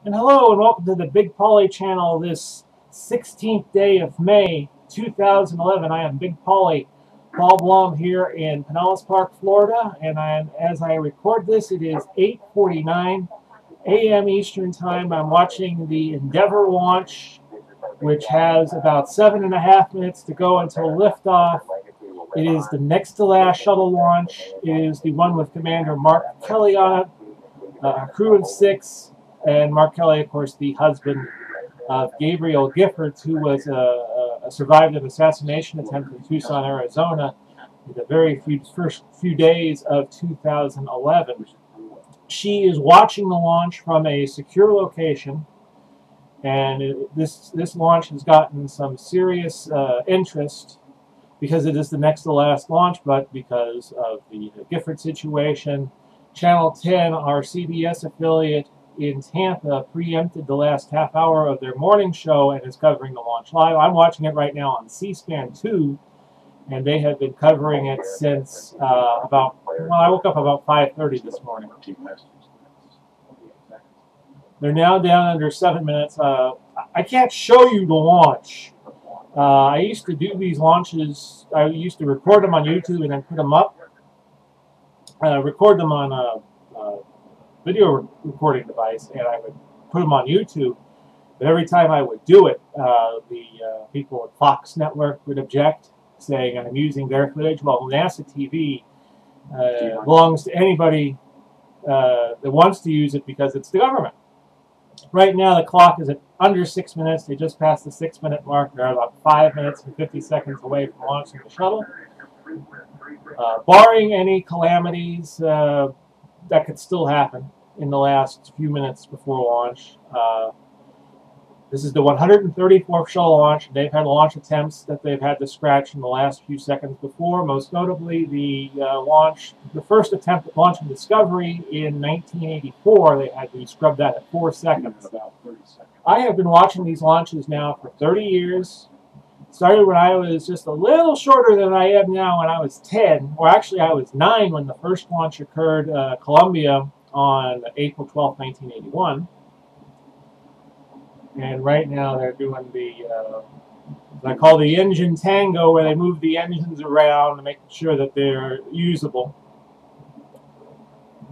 And hello and welcome to the Big Polly channel this 16th day of May 2011. I am Big Polly, Paul Blum here in Pinellas Park, Florida. And as I record this, it is 8:49 a.m. Eastern Time. I'm watching the Endeavour launch, which has about 7.5 minutes to go until liftoff. It is the next to last shuttle launch. It is the one with Commander Mark Kelly on it, a crew of 6. And Mark Kelly, of course, the husband of Gabriel Giffords, who was survived an assassination attempt in Tucson, Arizona, in the very first few days of 2011. She is watching the launch from a secure location, and this launch has gotten some serious interest because it is the next to last launch, but because of the Gifford situation. Channel 10, our CBS affiliate in Tampa, preempted the last half hour of their morning show and is covering the launch live. I'm watching it right now on C-SPAN 2, and they have been covering it since I woke up about 5:30 this morning. They're now down under 7 minutes. I can't show you the launch. I used to do these launches. I used to record them on YouTube and then put them up. Record them on a video recording device, and I would put them on YouTube. But every time I would do it, the people at Fox Network would object, saying I'm using their footage. Well, NASA TV belongs to anybody that wants to use it because it's the government. Right now, the clock is at under 6 minutes. They just passed the 6-minute mark. They're about 5 minutes and 50 seconds away from launching the shuttle. Barring any calamities that could still happen in the last few minutes before launch. This is the 134th shuttle launch. They've had launch attempts that they've had to scratch in the last few seconds before. Most notably, the first attempt at launching Discovery in 1984, they had to scrub that at 4 seconds. About 30 seconds. I have been watching these launches now for 30 years. Started when I was just a little shorter than I am now when I was 10, or actually I was 9 when the first launch occurred Columbia on April 12, 1981. And right now they're doing what I call the engine tango, where they move the engines around to make sure that they're usable.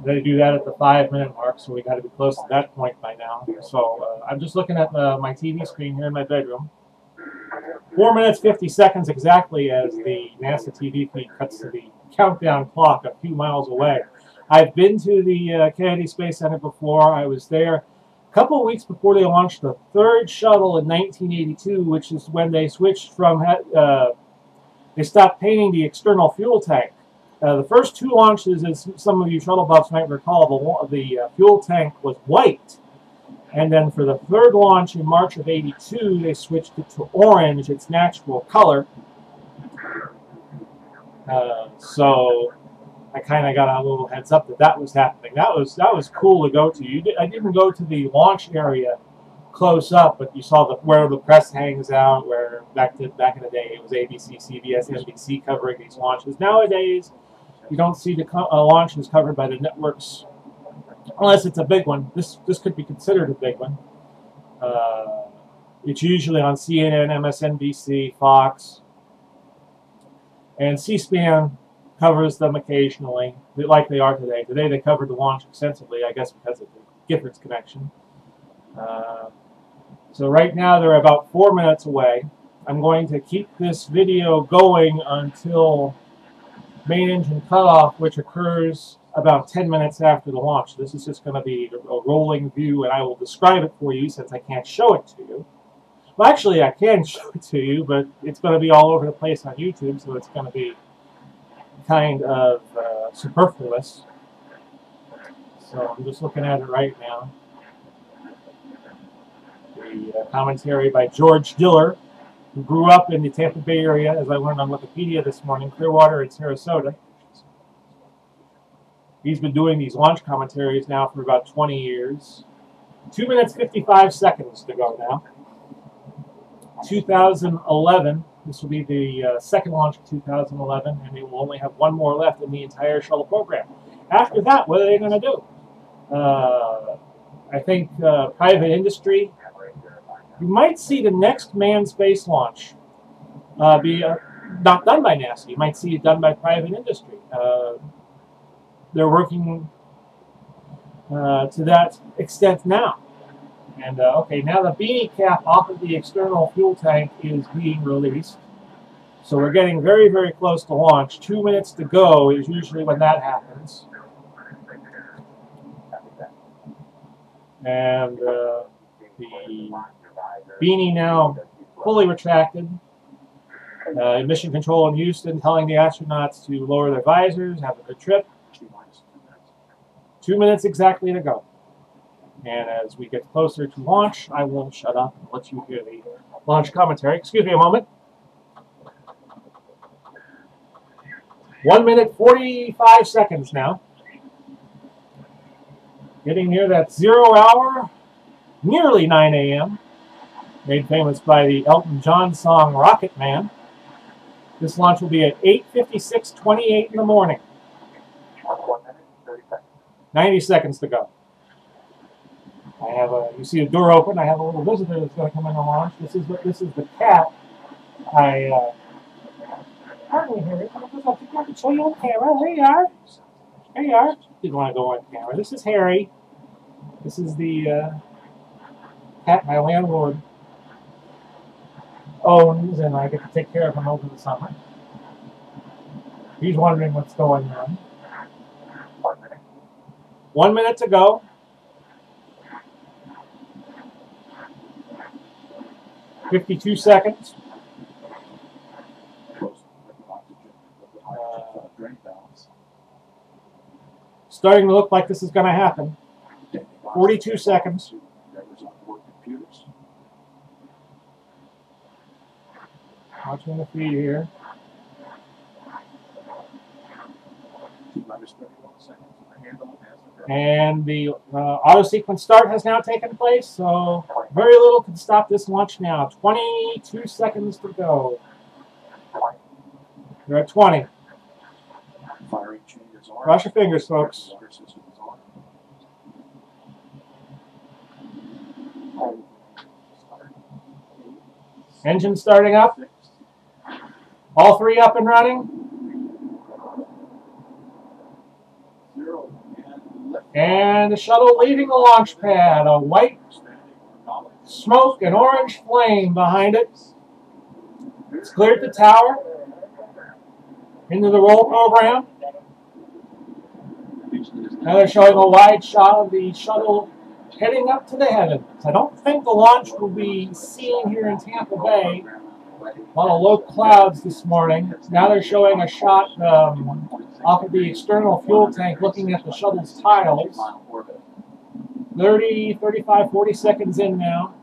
They do that at the 5-minute mark, so we got to be close to that point by now. So I'm just looking at my TV screen here in my bedroom. 4 minutes, 50 seconds exactly as the NASA TV feed cuts to the countdown clock a few miles away. I've been to the Kennedy Space Center before. I was there a couple of weeks before they launched the third shuttle in 1982, which is when they switched from, they stopped painting the external fuel tank. The first 2 launches, as some of you shuttle buffs might recall, the fuel tank was white. And then for the third launch in March of '82, they switched it to orange, its natural color. So I kind of got a little heads up that was happening. That was cool to go to. I didn't go to the launch area close up, but you saw where the press hangs out. Where back in the day, it was ABC, CBS, NBC covering these launches. Nowadays, you don't see the launches covered by the networks. Unless it's a big one. This could be considered a big one. It's usually on CNN, MSNBC, Fox. And C-SPAN covers them occasionally, like they are today. Today they covered the launch extensively, I guess because of the Giffords connection. So right now they're about 4 minutes away. I'm going to keep this video going until main engine cutoff, which occurs about 10 minutes after the launch. This is just going to be a rolling view, and I will describe it for you since I can't show it to you. Well, actually, I can show it to you, but it's going to be all over the place on YouTube, so it's going to be kind of superfluous. So I'm just looking at it right now. The commentary by George Diller, who grew up in the Tampa Bay area, as I learned on Wikipedia this morning, Clearwater and Sarasota. He's been doing these launch commentaries now for about 20 years. 2 minutes, 55 seconds to go now. 2011, this will be the second launch of 2011, and they will only have one more left in the entire shuttle program. After that, what are they going to do? I think private industry. You might see the next manned space launch be not done by NASA. You might see it done by private industry. They're working to that extent now. And okay, now the beanie cap off of the external fuel tank is being released. So we're getting very, very close to launch. 2 minutes to go is usually when that happens. And the beanie now fully retracted. Mission control in Houston telling the astronauts to lower their visors, have a good trip. 2 minutes exactly to go. And as we get closer to launch, I will shut up and let you hear the launch commentary. Excuse me a moment. 1 minute, 45 seconds now. Getting near that 0 hour, nearly 9 a.m. Made famous by the Elton John song Rocket Man. This launch will be at 8:56:28 in the morning. 90 seconds to go. I have you see a door open. I have a little visitor that's going to come in and launch. This is the cat. Pardon me, Harry. I can show you on camera. There you are. There you are. Didn't want to go on camera. This is Harry. This is the cat my landlord owns, and I get to take care of him over the summer. He's wondering what's going on. 1 minute to go. 52 seconds. Starting to look like this is going to happen. 42 seconds. Watching the feed here. And the auto sequence start has now taken place, so very little can stop this launch now. 22 seconds to go. You're at 20. Cross your fingers, folks. Engine starting up. All three up and running. And the shuttle leaving the launch pad. A white smoke and orange flame behind it. It's cleared the tower. Into the roll program. Now they're showing a wide shot of the shuttle heading up to the heavens. I don't think the launch will be seen here in Tampa Bay. A lot of low clouds this morning. Now they're showing a shot off of the external fuel tank looking at the shuttle's tiles. 30, 35, 40 seconds in now.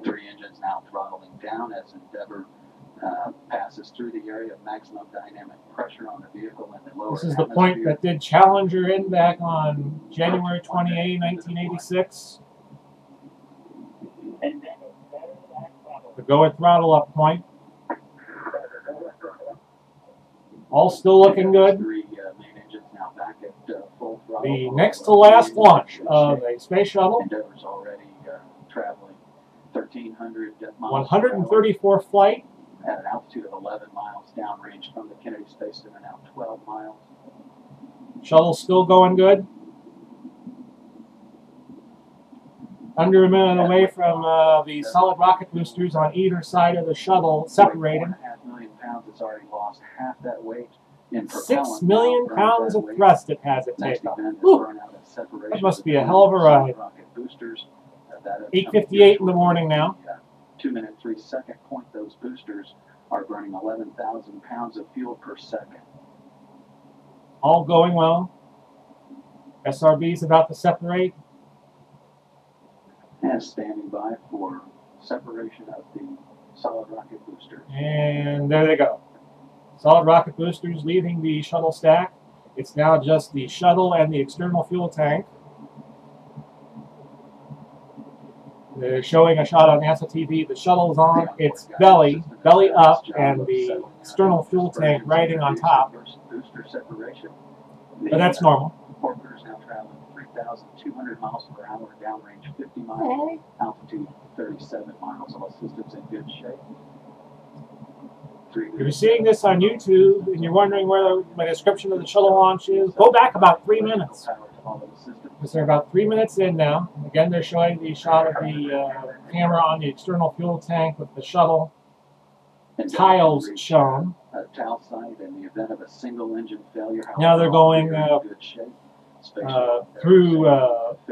Three engines now throttling down as Endeavour passes through the area of maximum dynamic pressure on the vehicle in the lower This is the point that did Challenger in back on January 28, 1986. The go at throttle up point. All still looking good. The next to last launch of a space shuttle. Endeavour's already traveling 1,300 miles 134 flight. At an altitude of 11 miles downrange from the Kennedy Space Center, now 12 miles. Shuttle's still going good. Under a minute away from the solid rocket boosters on either side of the shuttle separating. 1.5 million pounds, it's already lost half that weight in 6 million pounds of thrust it has at takeoff. That must be a hell of a ride. 8:58 in the morning now. 2 minute 3 second point, those boosters are burning 11,000 pounds of fuel per second. All going well. SRB's about to separate. And standing by for separation of the solid rocket boosters. And there they go. Solid rocket boosters leaving the shuttle stack. It's now just the shuttle and the external fuel tank. They're showing a shot on NASA TV. The shuttle's on its belly up, and the external fuel tank riding on top. But that's normal. Orbiter's now traveling 3,200 miles per hour, downrange 50 miles, altitude 37 miles. All systems in good shape. If you're seeing this on YouTube and you're wondering where my description of the shuttle launch is, go back about 3 minutes. Because they're about 3 minutes in now. Again, they're showing the shot of the camera on the external fuel tank with the shuttle tiles shown. Tile site in the event of a single engine failure. Now they're going through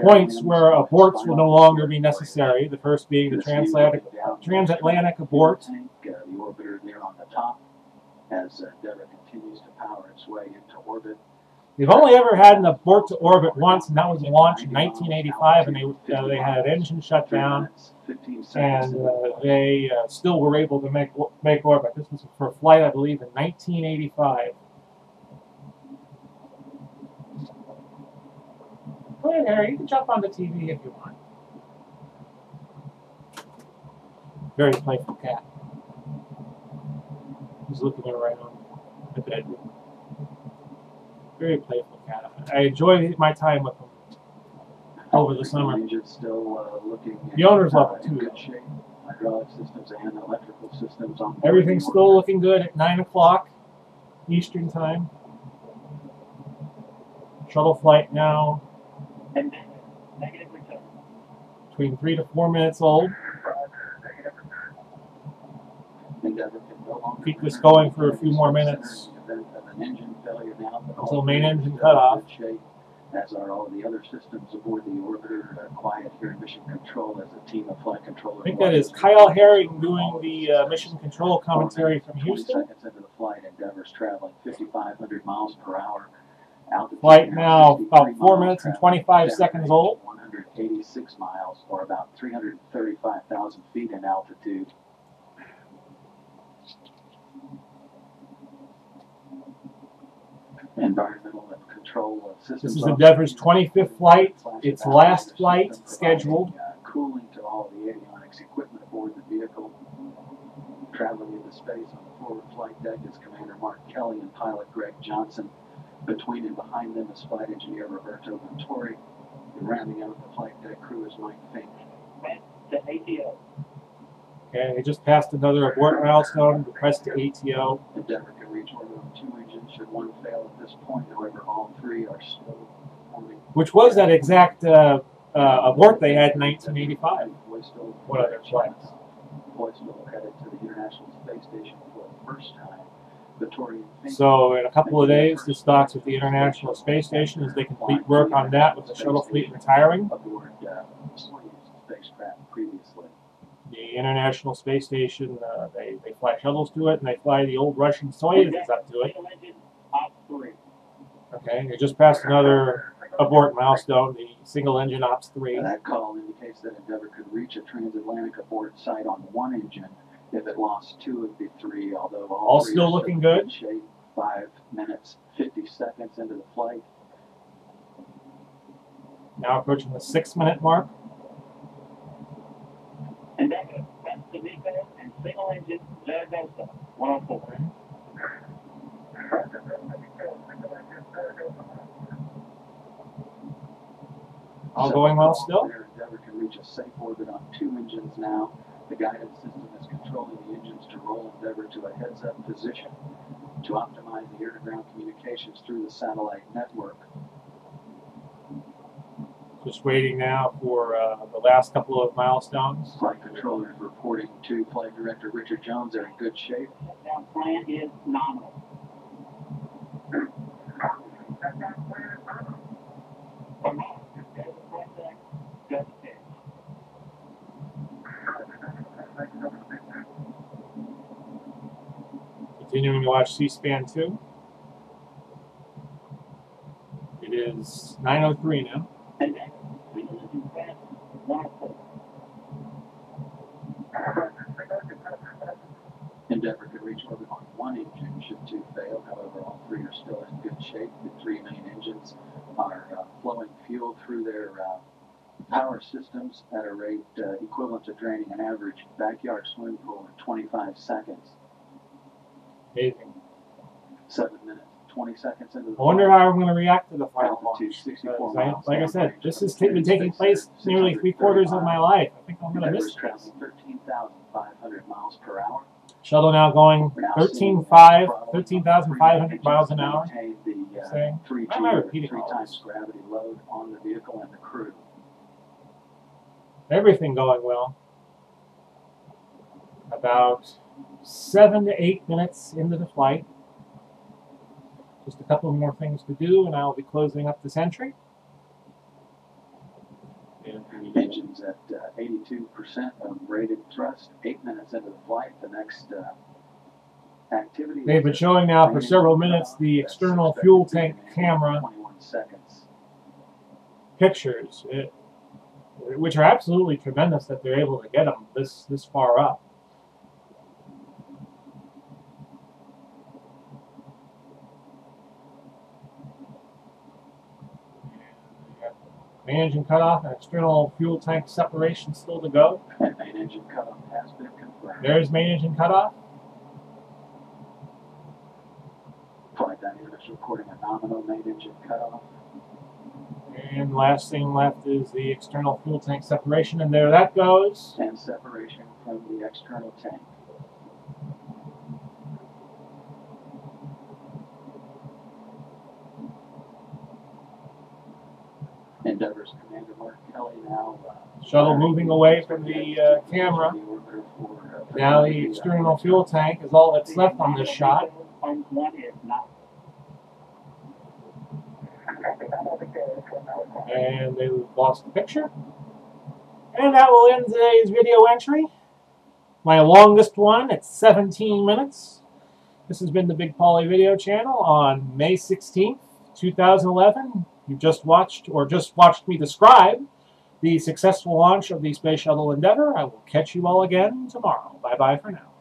points where aborts will no longer be necessary. The first being the transatlantic abort. The orbiter there on the top as Endeavour continues to power its way into orbit. They've only ever had an abort to orbit once, and that was launched in 1985, and they had an engine shut down, and they still were able to make orbit. This was for a flight, I believe, in 1985. Go ahead, Harry. You can jump on the TV if you want. Very playful cat. He's looking around the bedroom. Very playful cat. I enjoy my time with him over the summer. The owners love it too. Good shape. Hydraulic systems and electrical systems on board. Everything's still looking good at 9 o'clock Eastern time. Shuttle flight now between 3 to 4 minutes old. Keep this going for a few more minutes until main engine cutoff. As are all the other systems aboard the orbiter. Quiet here in mission control as a team of flight controllers. I think that is Kyle Herring doing the mission control commentary from Houston. 20 seconds into the flight, Endeavour's traveling 5,500 miles per hour. Altitude Flight now about 4 minutes and 25 seconds old. 186 miles, or about 335,000 feet in altitude. Environmental and control systems. This is Endeavour's 25th flight. Its last flight scheduled. Cooling to all the avionics equipment aboard the vehicle. Traveling into space on the forward flight deck is Commander Mark Kelly and pilot Greg Johnson. Between and behind them is flight engineer Roberto Montori. And rounding out the flight deck crew is Mike Fink. To ATO. Okay, they just passed another abort milestone. Press to ATO. Endeavour can reach orbit on 2 engines should one fail at this point. However, all 3 are still performing. Which was that exact abort they had in 1985. What other flights? Boy still headed to the International Space Station for the first time. So in a couple of days, this docks with the International Space Station as they complete work on that with the shuttle fleet retiring. Aboard spacecraft previously. The International Space Station, they fly shuttles to it, and they fly the old Russian Soyuzes up to it. Okay, they just passed another abort milestone, the single engine Ops 3. That call indicates that Endeavour could reach a transatlantic abort site on 1 engine. If it lost 2 of the 3, although all 3 still looking good. Shape, 5 minutes, 50 seconds into the flight. Now approaching the 6-minute mark. Endeavour, that's the V-Bell and single engine, Zaragoza, 104. All going well still. Endeavour can reach a safe orbit on 2 engines now. The guidance system is controlling the engines to roll Endeavour to a heads-up position to optimize the air-to-ground communications through the satellite network. Just waiting now for the last couple of milestones. Flight controllers reporting to Flight Director Richard Jones they're in good shape. Shutdown plan is nominal. Continuing to watch C-SPAN 2. It is 9:03 now. Endeavour could reach orbit on 1 engine should 2 fail. However, all 3 are still in good shape. The 3 main engines are flowing fuel through their Power systems at a rate equivalent to draining an average backyard swimming pool in 25 seconds. Amazing. 7 minutes, 20 seconds into the I wonder flight. how I'm going to react to the final Altitude launch. 64 Because miles. like I said, downrange this from has the been taking place nearly 3/4 of my life. I think I'm going to Endeavour miss is this. traveling 13,500 miles per hour. Shuttle now going 13,500 miles an hour. Maintain the Saying, 3G, why am I or repeating 3 all times this? gravity load on the vehicle and the crew. Everything going well. About 7 to 8 minutes into the flight. Just a couple more things to do, and I'll be closing up this entry. Engines at 82% of rated thrust. 8 minutes into the flight. The next activity. They've been showing now for several minutes the external fuel tank camera 21 seconds. pictures, which are absolutely tremendous that they're able to get them this far up. Main engine cutoff and external fuel tank separation still to go. And main engine cutoff has been confirmed. There's main engine cutoff. Flight Dynamics reporting a nominal main engine cutoff. And last thing left is the external fuel tank separation, and there that goes. And separation from the external tank. Endeavour's Commander Mark Kelly now. Shuttle moving away from the camera. Now the external fuel tank is all that's left on this shot. And they've lost the picture. And that will end today's video entry. My longest one at 17 minutes. This has been the Big Paulie video channel on May 16th, 2011. You just watched me describe the successful launch of the Space Shuttle Endeavour. I will catch you all again tomorrow. Bye-bye for now.